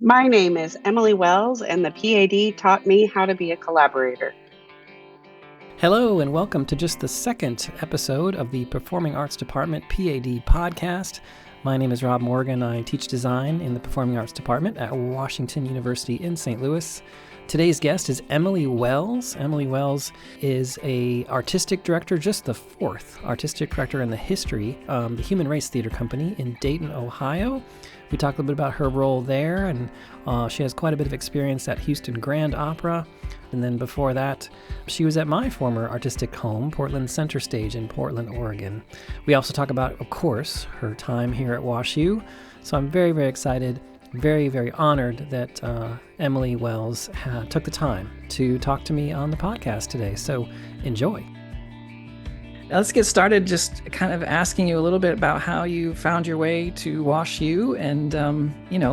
My name is Emily Wells, and the PAD taught me how to be a collaborator. Hello, and welcome to just the second episode of the Performing Arts Department PAD podcast. My name is Rob Morgan. I teach design in the Performing Arts Department at Washington University in St. Louis. Today's guest is Emily Wells. Emily Wells is a artistic director, just the fourth artistic director in the history of the Human Race Theater Company in Dayton, Ohio. We talked a little bit about her role there, and she has quite a bit of experience at Houston Grand Opera. And then before that, she was at my former artistic home, Portland Center Stage in Portland, Oregon. We also talk about, of course, her time here at WashU. So I'm very, very excited, very, very honored that Emily Wells took the time to talk to me on the podcast today. So enjoy. Let's get started just kind of asking you a little bit about how you found your way to WashU and,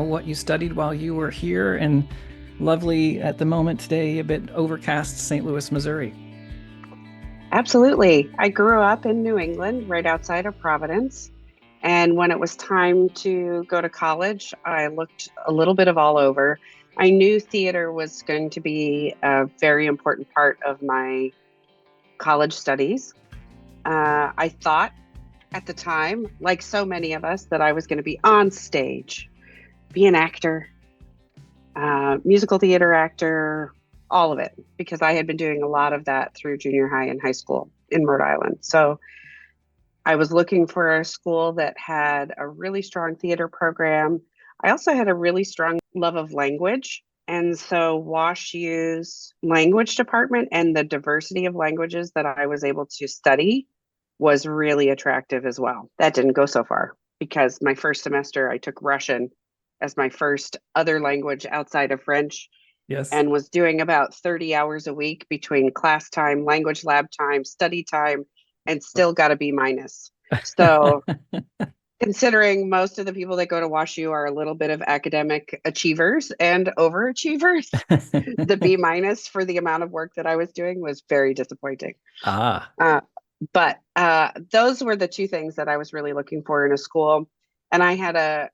what you studied while you were here and lovely at the moment today, a bit overcast St. Louis, Missouri. Absolutely. I grew up in New England, right outside of Providence. And when it was time to go to college, I looked a little bit of all over. I knew theater was going to be a very important part of my college studies. I thought at the time, like so many of us, that I was going to be on stage, be an actor, musical theater actor, all of it, because I had been doing a lot of that through junior high and high school in Rhode Island. So I was looking for a school that had a really strong theater program. I also had a really strong love of language. And so Wash U's language department and the diversity of languages that I was able to study was really attractive as well. That didn't go so far because my first semester I took Russian as my first other language outside of French Yes. and was doing about 30 hours a week between class time, language lab time, study time, and still got a B minus. So considering most of the people that go to WashU are a little bit of academic achievers and overachievers, the B minus for the amount of work that I was doing was very disappointing. Ah, Uh, but those were the two things that I was really looking for in a school. And I had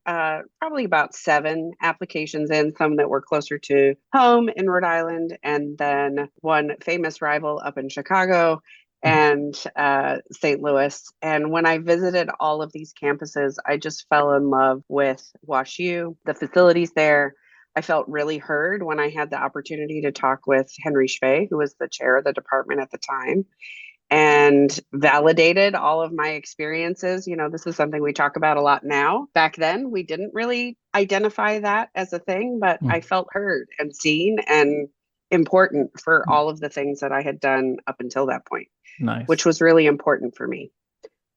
probably about 7 applications in, some that were closer to home in Rhode Island, and then one famous rival up in Chicago and St. Louis. And when I visited all of these campuses, I just fell in love with WashU, the facilities there. I felt really heard when I had the opportunity to talk with Henry Schway, who was the chair of the department at the time, and validated all of my experiences. You know, this is something we talk about a lot now. Back then, we didn't really identify that as a thing, but I felt heard and seen and important for all of the things that I had done up until that point, which nice. was really important for me.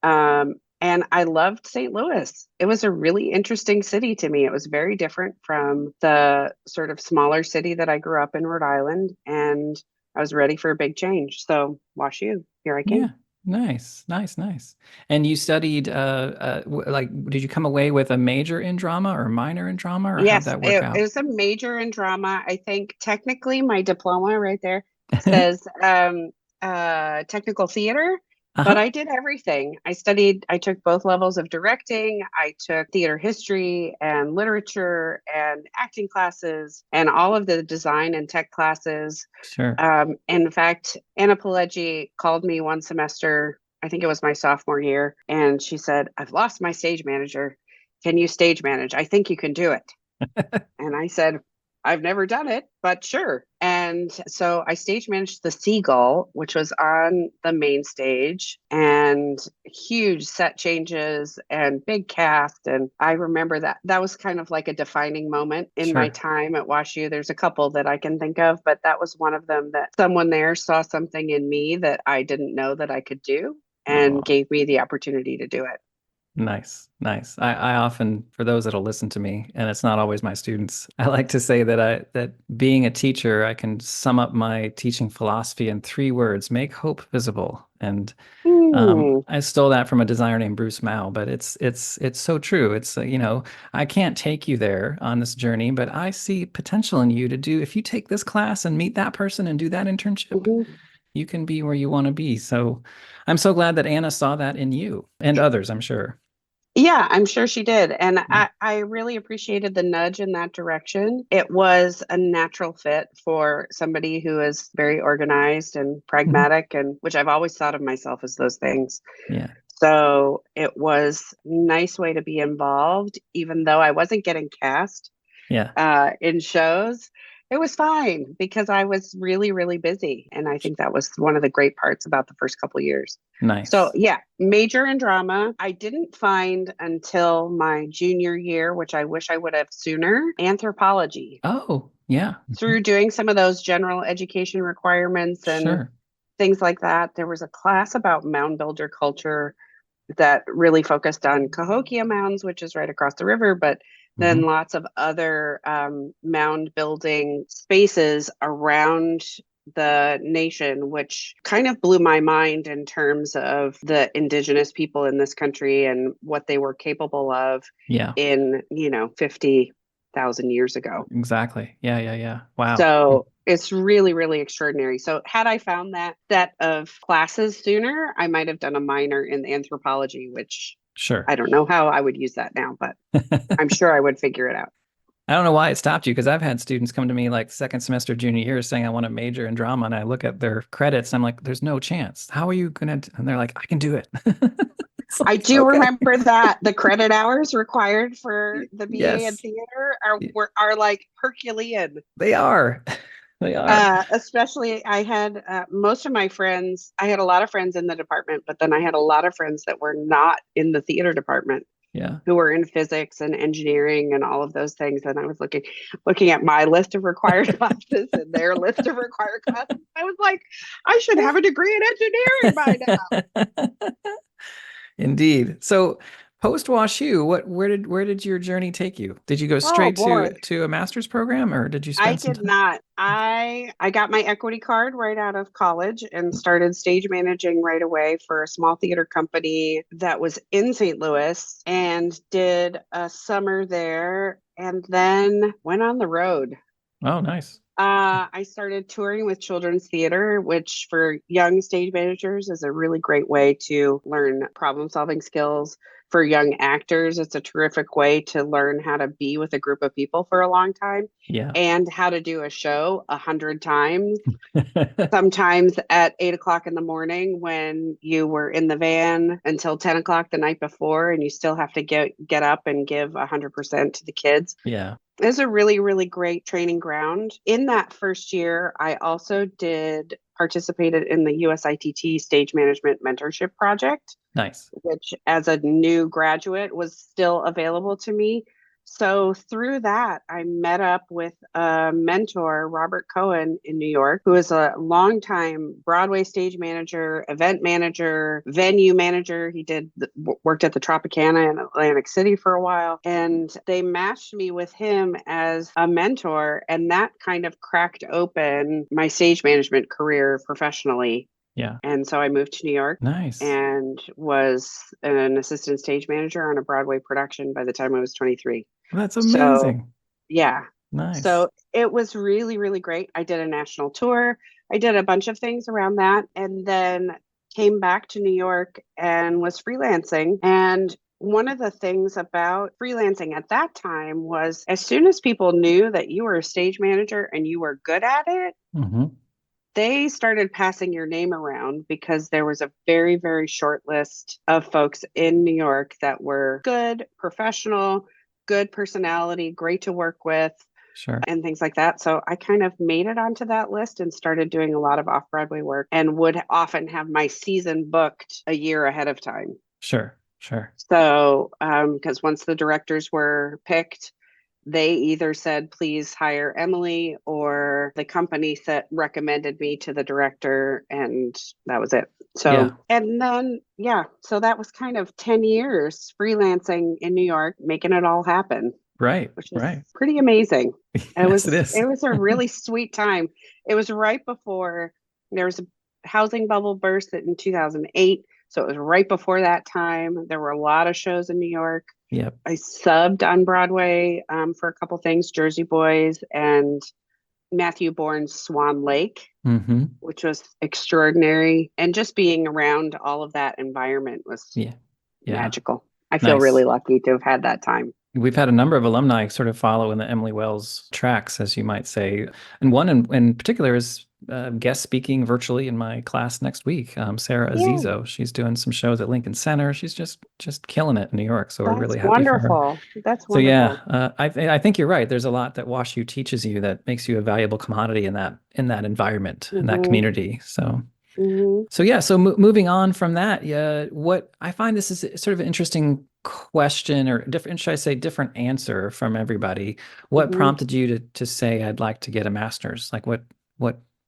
And I loved St. Louis. It was a really interesting city to me. It was very different from the sort of smaller city that I grew up in, Rhode Island, and I was ready for a big change. So, Wash U, here I Yeah. came. Nice, nice, nice. And you studied, did you come away with a major in drama or a minor in drama, or how'd Yes, that work it out? was a major in drama. I think technically my diploma right there says technical theater, but Uh-huh. I did everything. I took both levels of directing. I took theater history and literature and acting classes and all of the design and tech classes. Sure. In fact, Anna Pileggi called me one semester, I think it was my sophomore year, and she said, "I've lost my stage manager. Can you stage manage? I think you can do it." And I said, "I've never done it, but sure." And so I stage managed the Seagull, which was on the main stage, and huge set changes and big cast. And I remember that was kind of like a defining moment in my Sure. time at WashU. There's a couple that I can think of, but that was one of them, that someone there saw something in me that I didn't know that I could do and Oh, gave me the opportunity to do it. nice, nice. I often, for those that'll listen to me, and it's not always my students, I like to say that being a teacher, I can sum up my teaching philosophy in 3 words: make hope visible. And Hmm. I stole that from a designer named Bruce Mao, but it's so true. It's I can't take you there on this journey, but I see potential in you to do. If you take this class and meet that person and do that internship, Mhm. you can be where you want to be. So I'm so glad that Anna saw that in you and others, I'm sure. Yeah, I'm sure she did. And I really appreciated the nudge in that direction. It was a natural fit for somebody who is very organized and Mhm. pragmatic, and which I've always thought of myself as those things. Yeah. So it was a nice way to be involved, even though I wasn't getting cast Yeah. in shows. It was fine because I was really, really busy. And I think that was one of the great parts about the first couple years. So, Nice. yeah, major in drama. I didn't find until my junior year, which I wish I would have sooner, anthropology. Oh, yeah. Mhm. Through doing some of those general education requirements and Sure. things like that, there was a class about mound builder culture that really focused on Cahokia Mounds, which is right across the river, but then Hmm. lots of other mound building spaces around the nation, which kind of blew my mind in terms of the indigenous people in this country and what they were capable of Yeah, in, 50,000 years ago. exactly. Yeah, yeah, yeah. Wow. Mm. So it's really, really extraordinary. So had I found that set of classes sooner, I might have done a minor in anthropology, which Sure. I don't know how I would use that now, but I'm sure I would figure it out. I don't know why it stopped you because I've had students come to me like second semester junior year saying I want to major in drama, and I look at their credits and I'm like, there's no chance. How are you gonna? And they're like, I can do it. It's I like, do okay. remember that the credit hours required for the BA in Yes, theater are like Herculean. they are. They are. Especially, I had most of my friends. I had a lot of friends in the department, but then I had a lot of friends that were not in the theater department, Yeah. who were in physics and engineering and all of those things. And I was looking at my list of required classes and their list of required classes. I was like, I should have a degree in engineering by now. Indeed. So post WashU, where did your journey take you? Did you go Oh straight to boy. to a master's program or did you I spend some did time? not. I got my equity card right out of college and started stage managing right away for a small theater company that was in St. Louis and did a summer there and then went on the road. Oh, nice. I started touring with children's theater, which for young stage managers is a really great way to learn problem solving skills. For young actors, it's a terrific way to learn how to be with a group of people for a long time Yeah. and how to do a show 100 times. Sometimes at 8 o'clock in the morning when you were in the van until 10 o'clock the night before, and you still have to get up and give 100% to the kids. Yeah. It's a really, really great training ground. In that first year, I also did participated in the USITT Stage Management Mentorship Project, Nice. which as a new graduate was still available to me. So through that, I met up with a mentor, Robert Cohen in New York, who is a longtime Broadway stage manager, event manager, venue manager. He worked at the Tropicana in Atlantic City for a while, and they matched me with him as a mentor, and that kind of cracked open my stage management career professionally. Yeah. And so I moved to New York Nice. and was an assistant stage manager on a Broadway production by the time I was 23. That's So, amazing. yeah. Nice. So it was really, really great. I did a national tour. I did a bunch of things around that and then came back to New York and was freelancing. And one of the things about freelancing at that time was as soon as people knew that you were a stage manager and you were good at it, Hmm. they started passing your name around because there was a very, very short list of folks in New York that were good, professional, good personality, great to work with, Sure. and things like that. So I kind of made it onto that list and started doing a lot of off Broadway work and would often have my season booked a year ahead of time. Sure. Sure. So, because once the directors were picked, they either said, please hire Emily, or the company recommended me to the director, and that was it. Yeah. So, and then, yeah, so that was kind of 10 years freelancing in New York, making it all happen, Right. which is Right. pretty amazing. It Yes, it was, is. it was a really sweet time. It was right before there was a housing bubble burst in 2008. So it was right before that time. There were a lot of shows in New York. Yep. I subbed on Broadway for a couple things, Jersey Boys and Matthew Bourne's Swan Lake, Hmm. which was extraordinary. And just being around all of that environment was Yeah. Yeah. magical. I feel really Nice. lucky to have had that time. We've had a number of alumni sort of follow in the Emily Wells tracks, as you might say. And one in particular is guest speaking virtually in my class next week. Sarah Yeah, Azizo. She's doing some shows at Lincoln Center. She's just killing it in New York. So we're that's really happy for her. wonderful. That's So yeah, wonderful. I think you're right. There's a lot that WashU teaches you that makes you a valuable commodity in that environment, in that Hmm. community. So Hmm. so yeah, so moving on from that, yeah, what I find this is sort of an interesting question or different, should I say, different answer from everybody. What Hmm. prompted you to say I'd like to get a master's? Like what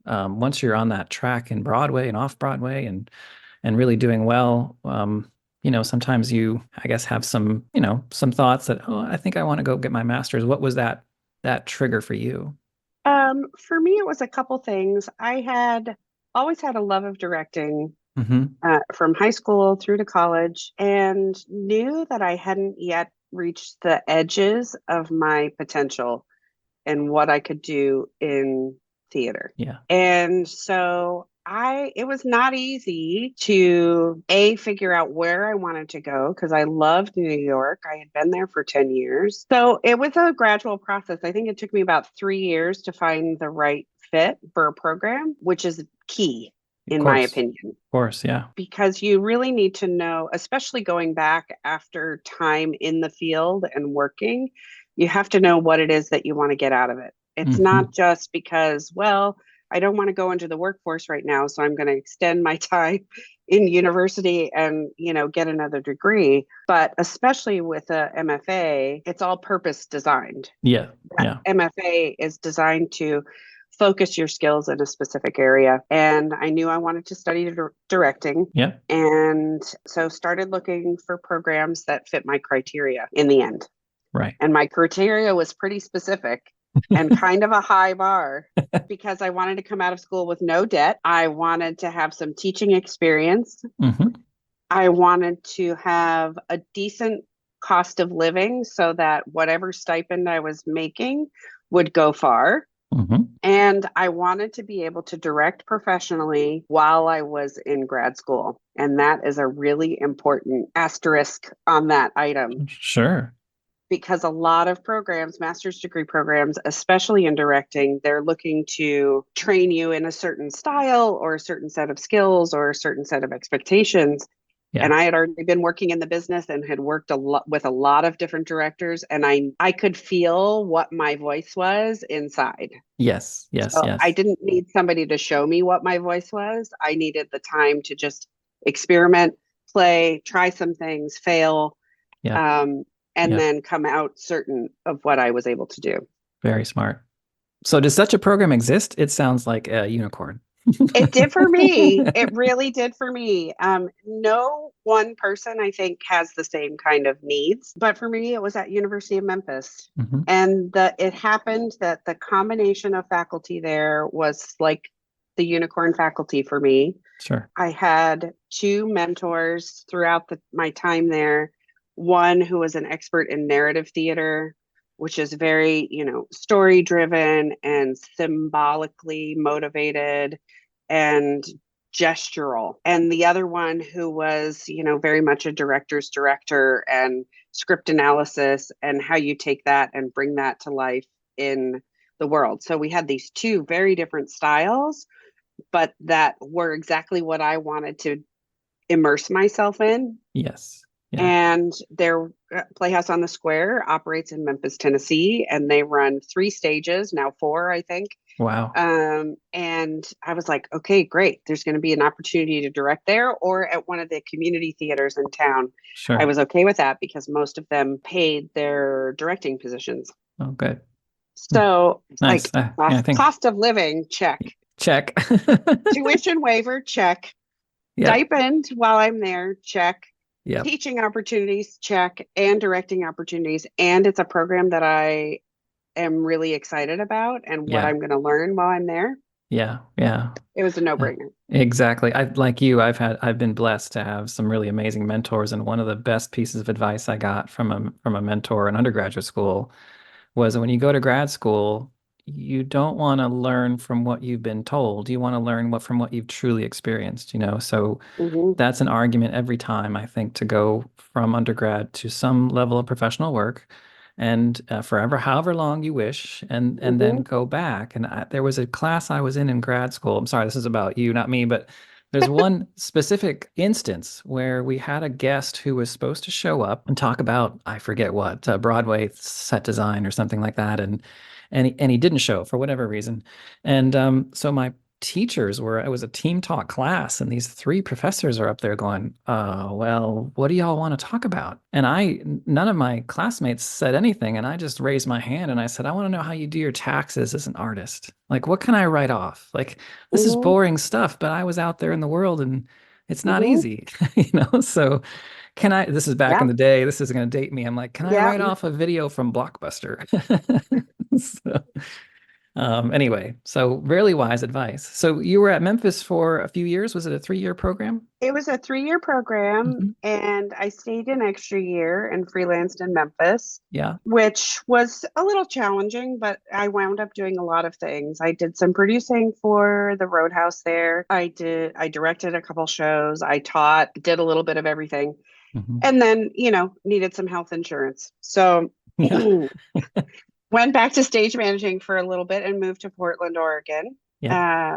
once you're on that track in Broadway and off Broadway and really doing well, sometimes you, I guess, have some, some thoughts that, oh, I think I want to go get my master's. What was that trigger for you? For me, it was a couple things. I had always had a love of directing Hmm. from high school through to college and knew that I hadn't yet reached the edges of my potential and what I could do in theater. Yeah. And so it was not easy to figure out where I wanted to go because I loved New York. I had been there for 10 years. So it was a gradual process. I think it took me about 3 years to find the right fit for a program, which is key Of in my course. opinion, Of course. Yeah. because you really need to know, especially going back after time in the field and working, you have to know what it is that you want to get out of it. It's Hmm. not just because, well, I don't want to go into the workforce right now, so I'm going to extend my time in university and, get another degree. But especially with a MFA, it's all purpose designed. Yeah. That Yeah. MFA is designed to focus your skills in a specific area. And I knew I wanted to study directing. Yeah. And so started looking for programs that fit my criteria in the end. Right. And my criteria was pretty specific and kind of a high bar because I wanted to come out of school with no debt. I wanted to have some teaching experience. Hmm. I wanted to have a decent cost of living so that whatever stipend I was making would go far. Hmm. And I wanted to be able to direct professionally while I was in grad school. And that is a really important asterisk on that item Sure. because a lot of programs, master's degree programs, especially in directing, they're looking to train you in a certain style or a certain set of skills or a certain set of expectations. Yeah. And I had already been working in the business and had worked a lot with a lot of different directors, and I could feel what my voice was inside. Yes. Yes. So I Yes. didn't need somebody to show me what my voice was. I needed the time to just experiment, play, try some things, fail, Yeah. um, and Yeah. then come out certain of what I was able to do. Very smart. So does such a program exist? It sounds like a unicorn. It did for me. It really did for me. No one person, I think, has the same kind of needs, but for me, it was at University of Memphis, Hmm. and it happened that the combination of faculty there was like the unicorn faculty for me. Sure. I had two mentors throughout my time there. One who was an expert in narrative theater, which is very, story driven and symbolically motivated and gestural. And the other one who was, very much a director's director and script analysis and how you take that and bring that to life in the world. So we had these two very different styles, but that were exactly what I wanted to immerse myself in. Yes. Yeah. And their Playhouse on the Square operates in Memphis, Tennessee, and they run 3 stages, now 4, I think. Wow. And I was like, okay, great. There's going to be an opportunity to direct there or at one of the community theaters in town. I Sure. was okay with that because most of them paid their directing positions. Oh, good. Hmm. So, Nice. like, Yeah, I think cost of living, check. check. Tuition waiver, check. Yeah. Stipend while I'm there, check. Yep. Teaching opportunities, check. And directing opportunities. And it's a program that I am really excited about and what Yeah. I'm going to learn while I'm there. Yeah. Yeah. It was a no-brainer. Exactly. Like you, I've been blessed to have some really amazing mentors, and one of the best pieces of advice I got from a mentor in undergraduate school was when you go to grad school, you don't want to learn from what you've been told. You want to learn from what you've truly experienced, So Hmm. that's an argument every time, I think, to go from undergrad to some level of professional work and forever, however long you wish, and then Hmm. go back. And there was a class I was in grad school. I'm sorry, this is about you, not me, but there's one specific instance where we had a guest who was supposed to show up and talk about, I forget what, Broadway set design or something like that. And he didn't show for whatever reason. And so my teachers were, it was a team talk class, and these three professors are up there going, well, what do y'all want to talk about? And none of my classmates said anything. And I just raised my hand and I said, I want to know how you do your taxes as an artist. Like, what can I write off? Like, this is Hmm. boring stuff, but I was out there in the world and it's not Hmm. easy, So this is back in Yeah. the day. This is going to date me. I'm like, can I Yeah. write off a video from Blockbuster? So, anyway, so really wise advice. So you were at Memphis for a few years. Was it a 3-year program? It was a 3-year program, Hmm. and I stayed an extra year and freelanced in Memphis, Yeah. which was a little challenging, but I wound up doing a lot of things. I did some producing for the Roadhouse there. I directed a couple shows. I taught, did a little bit of everything, Hmm. and then, needed some health insurance. So Yeah. went back to stage managing for a little bit and moved to Portland, Oregon. Yeah. Uh,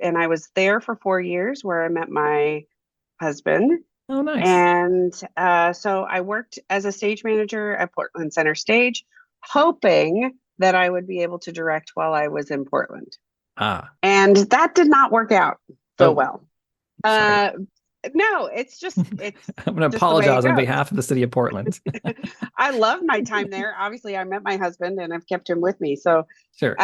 and I was there for 4 years where I met my husband. Oh, nice. And so I worked as a stage manager at Portland Center Stage, hoping that I would be able to direct while I was in Portland. Ah. And that did not work out so Oh, well. sorry. Uh, no, it's I'm going to just the way it apologize on goes. behalf of the city of Portland. I love my time there. Obviously, I met my husband and I've kept him with me. So, Sure.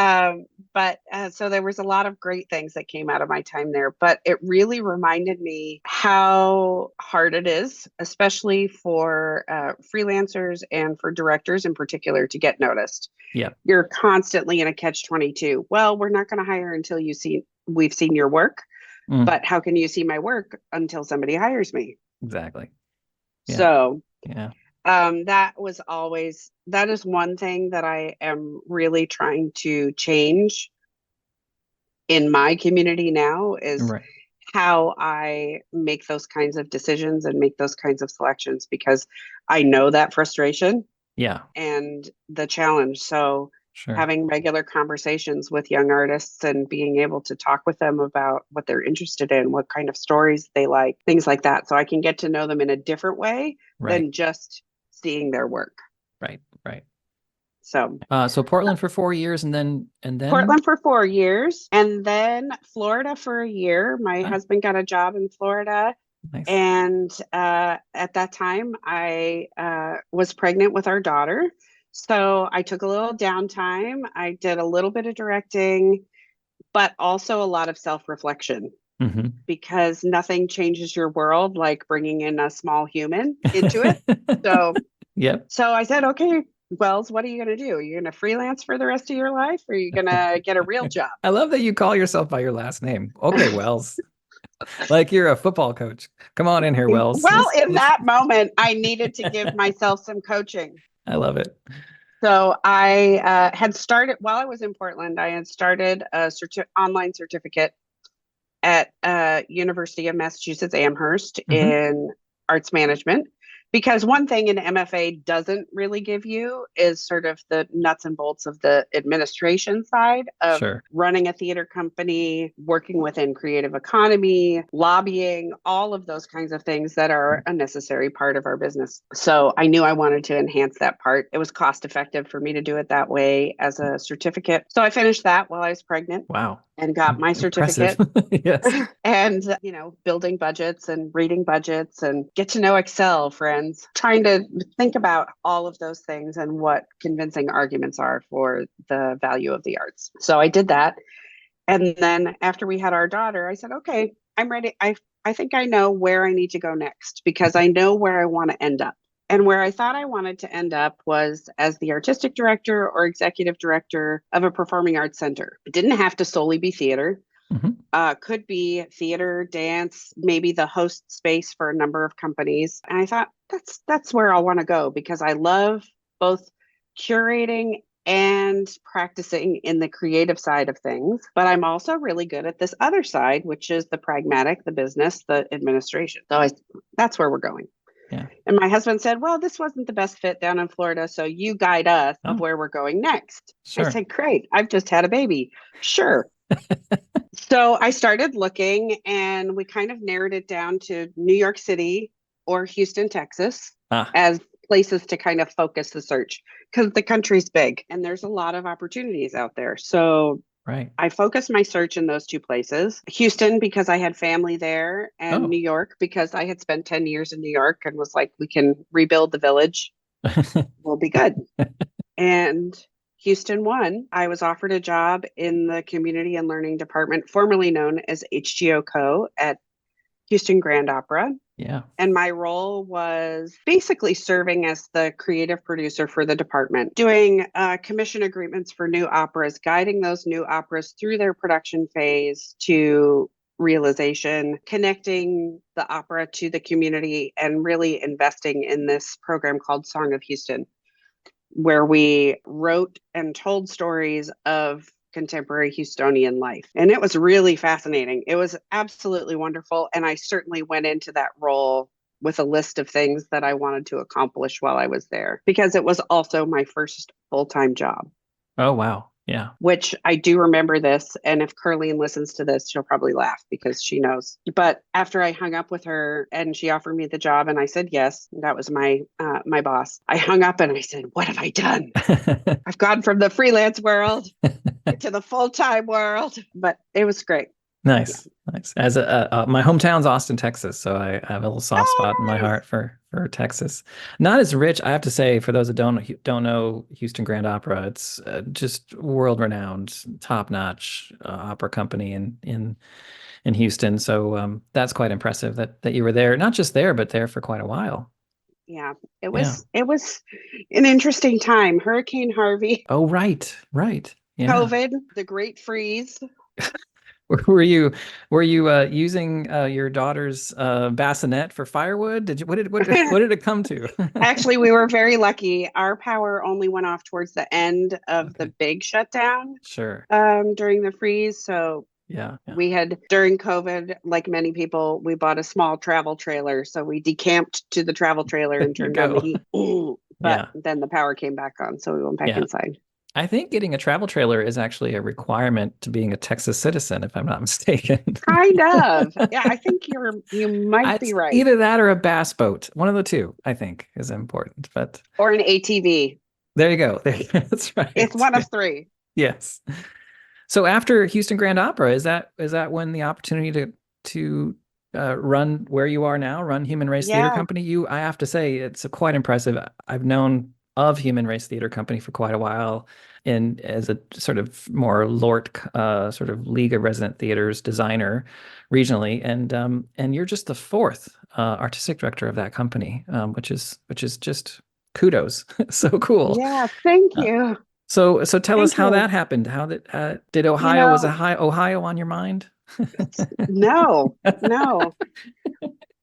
but there was a lot of great things that came out of my time there. But it really reminded me how hard it is, especially for freelancers and for directors in particular, to get noticed. Yeah. You're constantly in a catch 22. Well, we're not going to hire until we've seen your work. Mm, But how can you see my work until somebody hires me? exactly. Yeah. So Yeah. that is one thing that I am really trying to change in my community now is Right. how I make those kinds of decisions and make those kinds of selections because I know that frustration Yeah. and the challenge. So Sure. having regular conversations with young artists and being able to talk with them about what they're interested in, what kind of stories they like, things like that. So I can get to know them in a different way Right. than just seeing their work. Right. Right. So So Portland for 4 years and then Portland for 4 years and then Florida for a year. My ah, husband got a job in Florida. nice. And at that time, I was pregnant with our daughter. So I took a little downtime. I did a little bit of directing, but also a lot of self reflection Hmm. because nothing changes your world like bringing in a small human into it. So, Yep. so I said, okay, Wells, what are you going to do? Are you going to freelance for the rest of your life or are you going to get a real job? I love that you call yourself by your last name. Okay, Wells. Like you're a football coach. Come on in here, Wells. Well, in that moment, I needed to give myself some coaching. I love it. So I had started while I was in Portland. I had started a online certificate at University of Massachusetts Amherst Hmm. in arts management because one thing an MFA doesn't really give you is sort of the nuts and bolts of the administration side of Sure. running a theater company, working within creative economy, lobbying, all of those kinds of things that are a necessary part of our business. So I knew I wanted to enhance that part. It was cost effective for me to do it that way as a certificate. So I finished that while I was pregnant Wow. and got my Impressive. certificate Yes. and building budgets and reading budgets and get to know Excel, friends, trying to think about all of those things and what convincing arguments are for the value of the arts. So I did that. And then after we had our daughter, I said, okay, I'm ready. I think I know where I need to go next because I know where I want to end up. And where I thought I wanted to end up was as the artistic director or executive director of a performing arts center. It didn't have to solely be theater. Hmm. Could be theater, dance, maybe the host space for a number of companies. And I thought that's where I want to go because I love both curating and practicing in the creative side of things. But I'm also really good at this other side, which is the pragmatic, the business, the administration. That's where we're going. Yeah. And my husband said, well, this wasn't the best fit down in Florida, so you guide us of where we're going next. Sure. I said, great. I've just had a baby. Sure. So I started looking, and we kind of narrowed it down to New York City or Houston, Texas, as places to kind of focus the search, because the country's big and there's a lot of opportunities out there. So I focused my search in those two places. Houston, because I had family there, and New York, because I had spent 10 years in New York and was like, we can rebuild the village. We'll be good. And Houston won. I was offered a job in the Community and Learning Department, formerly known as HGO Co. at Houston Grand Opera. Yeah. And my role was basically serving as the creative producer for the department, doing commission agreements for new operas, guiding those new operas through their production phase to realization, connecting the opera to the community, and really investing in this program called Song of Houston, where we wrote and told stories of contemporary Houstonian life. And it was really fascinating. It was absolutely wonderful. And I certainly went into that role with a list of things that I wanted to accomplish while I was there, because it was also my first full-time job. Oh, wow. Yeah. Which I do remember this. And if Curleen listens to this, she'll probably laugh because she knows. But after I hung up with her and she offered me the job and I said yes, that was my boss. I hung up and I said, what have I done? I've gone from the freelance world to the full-time world. But it was great. Nice. Nice. As my hometown's Austin, Texas, so I have a little soft spot in my heart for Texas. Not as rich, I have to say, for those that don't know Houston Grand Opera. It's just world-renowned, top-notch opera company in Houston. So that's quite impressive that you were there, not just there, but there for quite a while. Yeah, it was an interesting time. Hurricane Harvey. Oh, right. Yeah. COVID, the Great Freeze. Were you using your daughter's bassinet for firewood? What did it come to? Actually, we were very lucky. Our power only went off towards the end of the big shutdown. Sure. During the freeze. So yeah. We had, during COVID, like many people, we bought a small travel trailer. So we decamped to the travel trailer and turned on the heat. But then the power came back on, so we went back inside. I think getting a travel trailer is actually a requirement to being a Texas citizen, if I'm not mistaken. Kind of. Yeah, I think you might be right. Either that or a bass boat. One of the two, I think, is important. Or an ATV. There you go. That's right. It's one of three. Yes. So after Houston Grand Opera, is that when the opportunity to run where you are now, run Human Race Theater Company? I have to say, it's quite impressive. I've known of Human Race Theater Company for quite a while, and as a sort of more LORT sort of League of Resident Theaters designer regionally, and you're just the fourth artistic director of that company, which is just kudos. So cool. Yeah, thank you. So tell us how that happened. How did Ohio, was Ohio on your mind? No.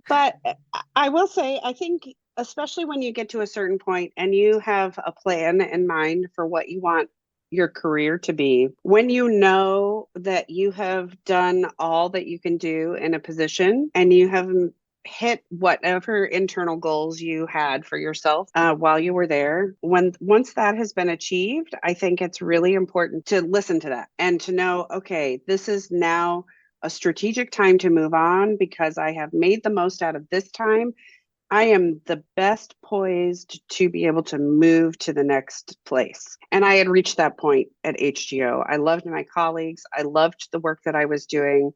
But I will say, I think, especially when you get to a certain point and you have a plan in mind for what you want your career to be, when you know that you have done all that you can do in a position and you have hit whatever internal goals you had for yourself while you were there, once that has been achieved, I think it's really important to listen to that and to know, okay, this is now a strategic time to move on because I have made the most out of this time. I am the best poised to be able to move to the next place. And I had reached that point at HGO. I loved my colleagues. I loved the work that I was doing.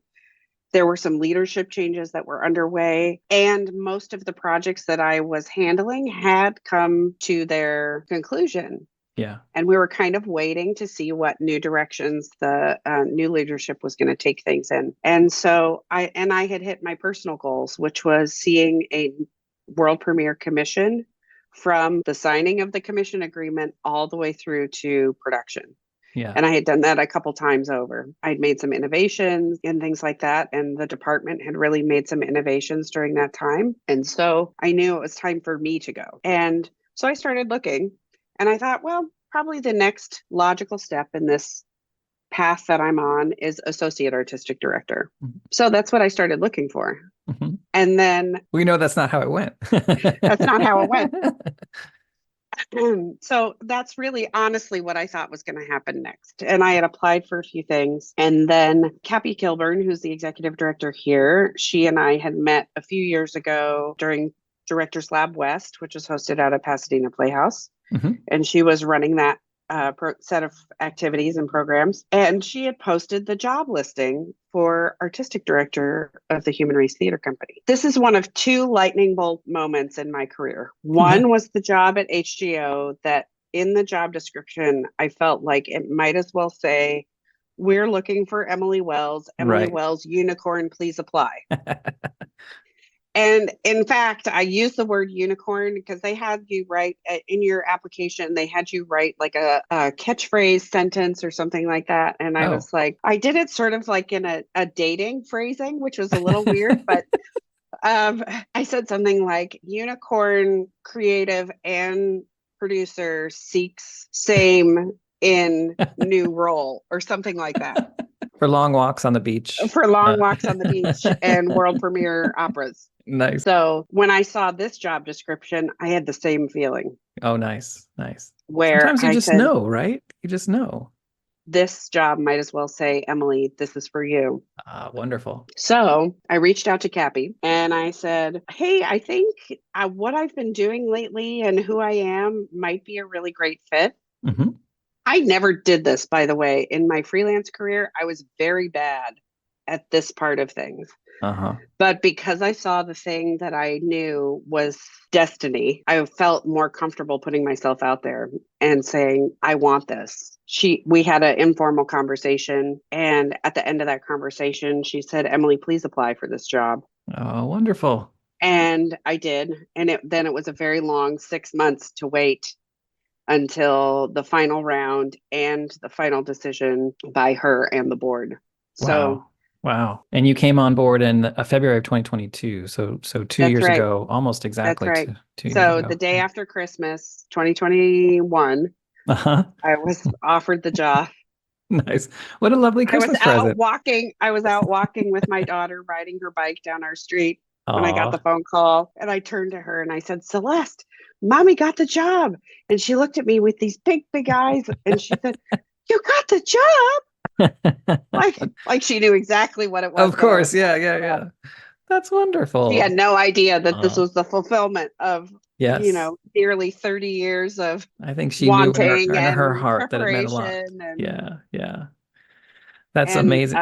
There were some leadership changes that were underway, and most of the projects that I was handling had come to their conclusion. Yeah. And we were kind of waiting to see what new directions the new leadership was going to take things in. And so I had hit my personal goals, which was seeing a world premiere commission from the signing of the commission agreement all the way through to production. Yeah. And I had done that a couple times over. I'd made some innovations and things like that. And the department had really made some innovations during that time. And so I knew it was time for me to go. And so I started looking and I thought, well, probably the next logical step in this path that I'm on is associate artistic director. Mhm. So that's what I started looking for. Mhm. And then We know that's not how it went. that's not how it went. So that's really honestly what I thought was going to happen next. And I had applied for a few things. And then Cappy Kilburn, who's the executive director here, she and I had met a few years ago during Directors Lab West, which is hosted out of Pasadena Playhouse. Mhm. And she was running that set of activities and programs. And she had posted the job listing for artistic director of the Human Race Theater Company. This is one of two lightning bolt moments in my career. One was the job at HGO that in the job description, I felt like it might as well say, we're looking for Emily Wells. Emily Right. Wells, unicorn, please apply. And in fact, I use the word unicorn because they had you write in your application, they had you write like a catchphrase sentence or something like that. And I Oh. was like, I did it sort of like in a dating phrasing, which was a little weird, but I said something like unicorn creative and producer seeks same in new role or something like that. For long walks on the beach. For long walks on the beach and world premiere operas. Nice. So when I saw this job description, I had the same feeling Oh, nice. Nice. where Sometimes you I just said, know, right? You just know. this job might as well say, Emily, this is for you. Wonderful. So I reached out to Cappy and I said, hey, I think what I've been doing lately and who I am might be a really great fit. Mm-hmm. I never did this, by the way. In my freelance career, I was very bad at this part of things. Uh-huh. But because I saw the thing that I knew was destiny, I felt more comfortable putting myself out there and saying, I want this. We had an informal conversation. And at the end of that conversation, she said, Emily, please apply for this job. Oh, wonderful. And I did. And then it was a very long 6 months to wait until the final round and the final decision by her and the board. So Wow. And you came on board in February of 2022. So 2 years right. ago, almost exactly That's right. 2 years So ago. the day after Christmas, 2021, Uh-huh. I was offered the job. Nice. What a lovely Christmas present. I was out walking with my daughter, riding her bike down our street when I got the Aw. phone call. And I turned to her and I said, Celeste, mommy got the job. And she looked at me with these big, big eyes and she said, you got the job? Like she knew exactly what it was. Of course. Yeah. That's She had wonderful. no idea that this was the fulfillment of, Yes. nearly 30 years of I think she knew wanting in her and heart that it meant a lot. preparation. Yeah. That's And amazing.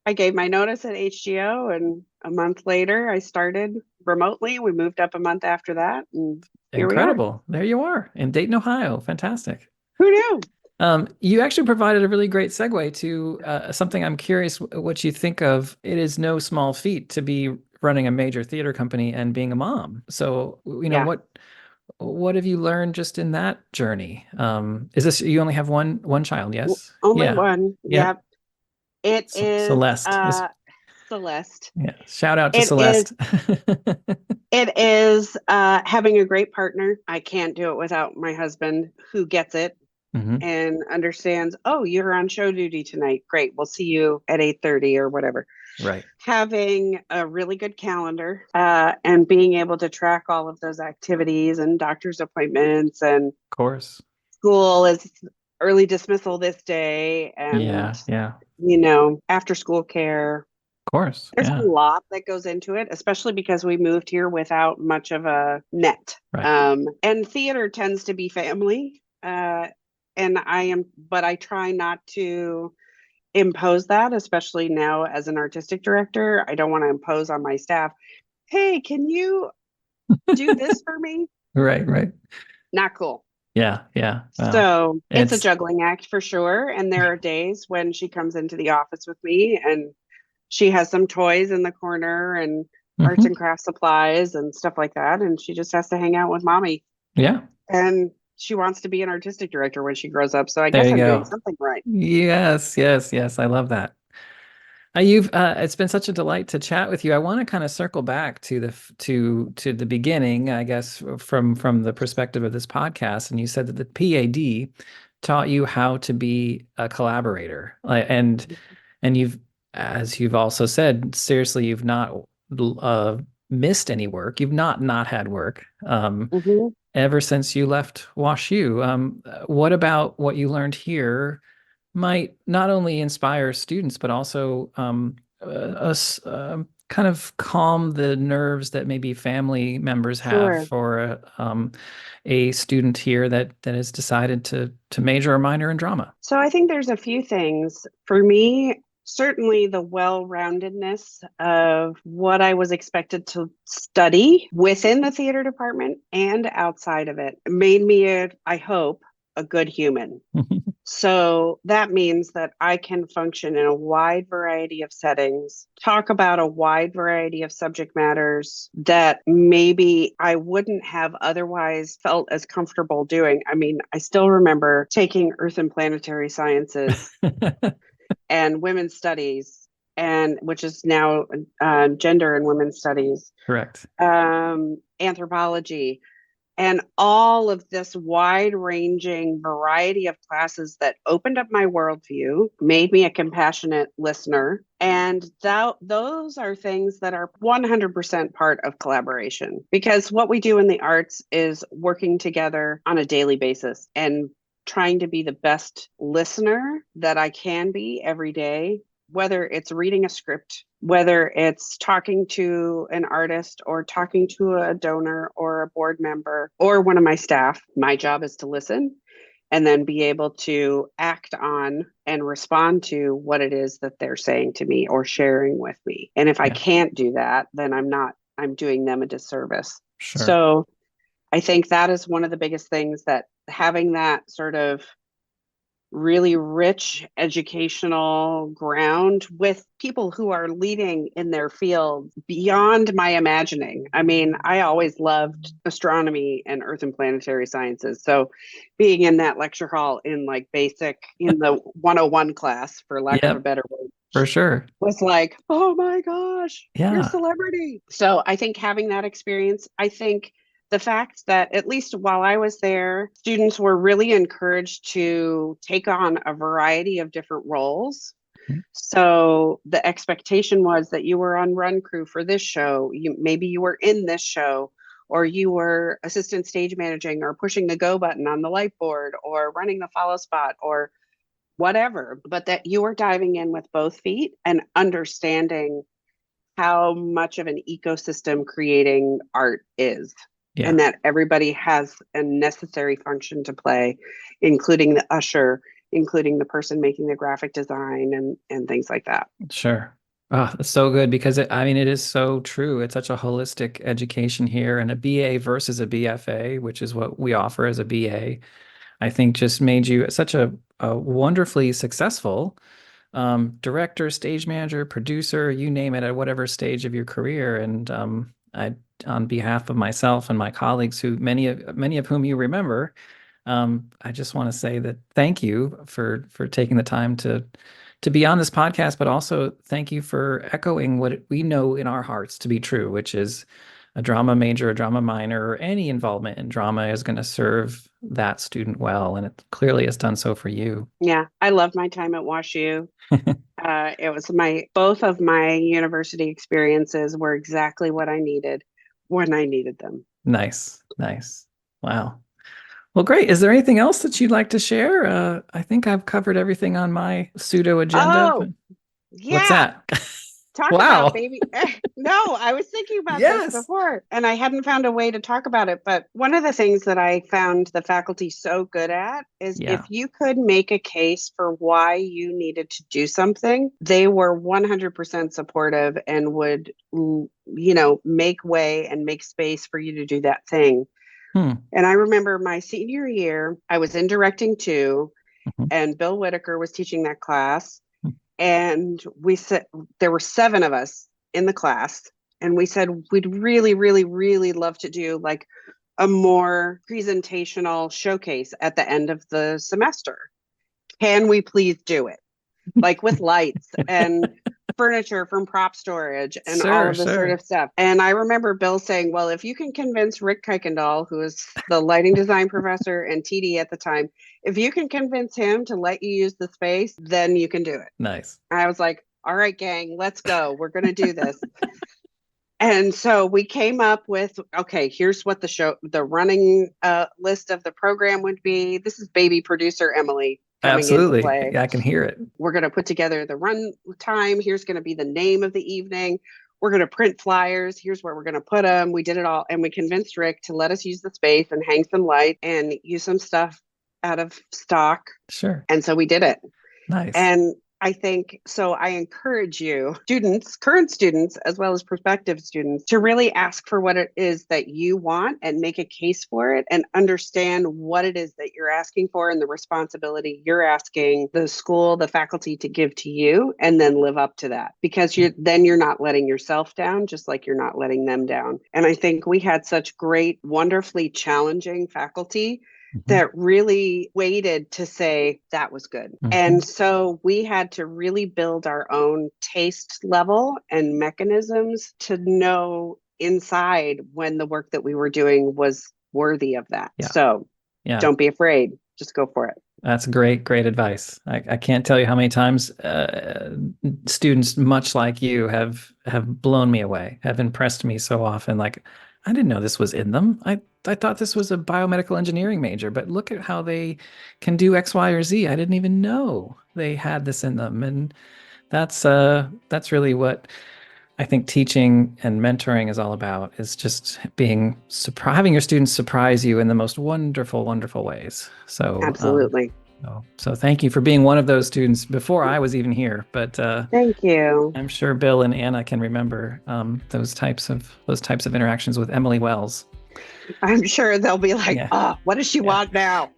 I gave my notice at HGO, and a month later, I started remotely. We moved up a month after that, and here we are. Incredible. There you are in Dayton, Ohio. Fantastic. Who knew? You actually provided a really great segue to something I'm curious what you think of. It is no small feat to be running a major theater company and being a mom. So, Yeah. what have you learned just in that journey? Is this you only have one child? Yes. Only one. Yeah. Yep. It is Celeste. Celeste. Yeah. Shout out to It Celeste. It is having a great partner. I can't do it without my husband who gets it Mhm. and understands, oh, you're on show duty tonight. Great. We'll see you at 8:30 or whatever. Right. Having a really good calendar and being able to track all of those activities and doctor's appointments and Of course. school is early dismissal this day and Yeah. after school care. Of course. There's Yeah. a lot that goes into it, especially because we moved here without much of a net. Right. And theater tends to be family. But I try not to impose that, especially now as an artistic director. I don't want to impose on my staff, hey, can you do this for me? Right. Not cool. Yeah. Wow. So it's a juggling act for sure. And there are days when she comes into the office with me and she has some toys in the corner and arts and craft supplies and stuff like that. And she just has to hang out with mommy. Yeah. And she wants to be an artistic director when she grows up. So I guess I'm doing something right. Yes. I love that. You've it's been such a delight to chat with you. I want to kind of circle back to to the beginning, I guess, from the perspective of this podcast. And you said that the PAD taught you how to be a collaborator, and you've, as you've also said, seriously, you've not uh, missed any work. You've not had work Hmm. ever since you left WashU. What about what you learned here might not only inspire students, but also us kind of calm the nerves that maybe family members have Sure. for a student here that has decided to major or minor in drama. So I think there's a few things. For me, certainly the well-roundedness of what I was expected to study within the theater department and outside of it made me, I hope, a good human. So that means that I can function in a wide variety of settings, talk about a wide variety of subject matters that maybe I wouldn't have otherwise felt as comfortable doing. I mean, I still remember taking Earth and Planetary Sciences and Women's Studies, and which is now Gender and Women's Studies, Correct. anthropology, and all of this wide ranging variety of classes that opened up my worldview, made me a compassionate listener. And those are things that are 100% part of collaboration, because what we do in the arts is working together on a daily basis and trying to be the best listener that I can be every day, whether it's reading a script, whether it's talking to an artist or talking to a donor or a board member or one of my staff. My job is to listen and then be able to act on and respond to what it is that they're saying to me or sharing with me. And if I Yeah, can't do that, then I'm doing them a disservice. sure. So I think that is one of the biggest things, that having that sort of really rich educational ground with people who are leading in their field beyond my imagining. I mean, I always loved astronomy and earth and planetary sciences. So being in that lecture hall in like basic, in the 101 class, for lack of a Yep, better word, for sure. was like, oh my gosh, you're a Yeah. celebrity. So I think having that experience, I think the fact that at least while I was there, students were really encouraged to take on a variety of different roles. Mhm. So the expectation was that you were on run crew for this show, maybe you were in this show, or you were assistant stage managing or pushing the go button on the light board or running the follow spot or whatever, but that you were diving in with both feet and understanding how much of an ecosystem creating art is, Yeah, and that everybody has a necessary function to play, including the usher, including the person making the graphic design and things like that. sure. Oh, that's so good because I mean, it is so true. It's such a holistic education here, and a BA versus a BFA, which is what we offer as a BA, I think just made you such a wonderfully successful director, stage manager, producer, you name it, at whatever stage of your career. And on behalf of myself and my colleagues, who many of whom you remember, I just want to say that thank you for taking the time to be on this podcast, but also thank you for echoing what we know in our hearts to be true, which is a drama major, a drama minor, or any involvement in drama is going to serve that student well, and it clearly has done so for you. Yeah, I love my time at WashU. It was both of my university experiences were exactly what I needed when I needed them. Nice, nice. Wow. Well, great. Is there anything else that you'd like to share? I think I've covered everything on my pseudo agenda, but Oh, what's yeah. that? Talk about Wow. baby. No, I was thinking about this Yes. before and I hadn't found a way to talk about it. But one of the things that I found the faculty so good at is if Yeah. you could make a case for why you needed to do something, they were 100% supportive and would, make way and make space for you to do that thing. Hmm. And I remember my senior year, I was in directing too, Mhm. and Bill Whitaker was teaching that class. And we said there were 7 of us in the class, and we said we'd really, really, really love to do like a more presentational showcase at the end of the semester. Can we please do it? like with lights and furniture from prop storage and all Sure, of this sort sure. of stuff. And I remember Bill saying, well, if you can convince Rick Kuykendall, who was the lighting design professor and TD at the time, if you can convince him to let you use the space, then you can do it. Nice. I was like, all right, gang, let's go. We're going to do this. And so we came up with, okay, here's what the running list of the program would be. This is baby producer Emily coming into Absolutely. play. Yeah, I can hear it. We're going to put together the run time. Here's going to be the name of the evening. We're going to print flyers. Here's where we're going to put them. We did it all. And we convinced Rick to let us use the space and hang some light and use some stuff out of stock. Sure. And so we did it. Nice. And I think, so I encourage you, students, current students, as well as prospective students, to really ask for what it is that you want and make a case for it and understand what it is that you're asking for and the responsibility you're asking the school, the faculty to give to you, and then live up to that. Because then you're not letting yourself down, just like you're not letting them down. And I think we had such great, wonderfully challenging faculty that really waited to say that was good. And so we had to really build our own taste level and mechanisms to know inside when the work that we were doing was worthy of that. Yeah. So don't be afraid. Just go for it. That's great advice. I can't tell you how many times students much like you have blown me away, have impressed me so often. Like, I didn't know this was in them. I thought this was a biomedical engineering major, but look at how they can do X, Y, or Z. I didn't even know they had this in them. And that's really what I think teaching and mentoring is all about, is just having your students surprise you in the most wonderful, wonderful ways. So absolutely. So thank you for being one of those students before I was even here. But thank you. I'm sure Bill and Anna can remember those types of interactions with Emily Wells. I'm sure they'll be like, what does she want now?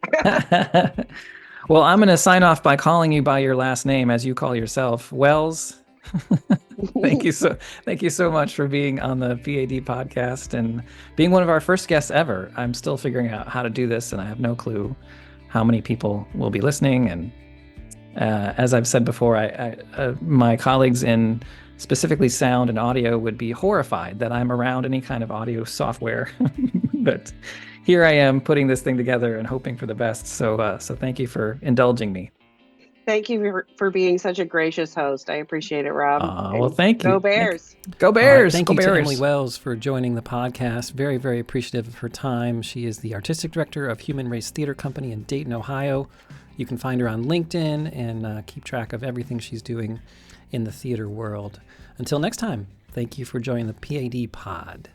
Well, I'm going to sign off by calling you by your last name, as you call yourself, Wells. Thank you so much for being on the PAD podcast and being one of our first guests ever. I'm still figuring out how to do this, and I have no clue how many people will be listening. And as I've said before, my colleagues in specifically sound and audio would be horrified that I'm around any kind of audio software. But here I am putting this thing together and hoping for the best. So thank you for indulging me. Thank you for being such a gracious host. I appreciate it, Rob. Well, thank you. Go Bears. Go Bears. Thank you to Emily Wells for joining the podcast. Very, very appreciative of her time. She is the artistic director of Human Race Theater Company in Dayton, Ohio. You can find her on LinkedIn and keep track of everything she's doing in the theater world. Until next time, thank you for joining the PAD Pod.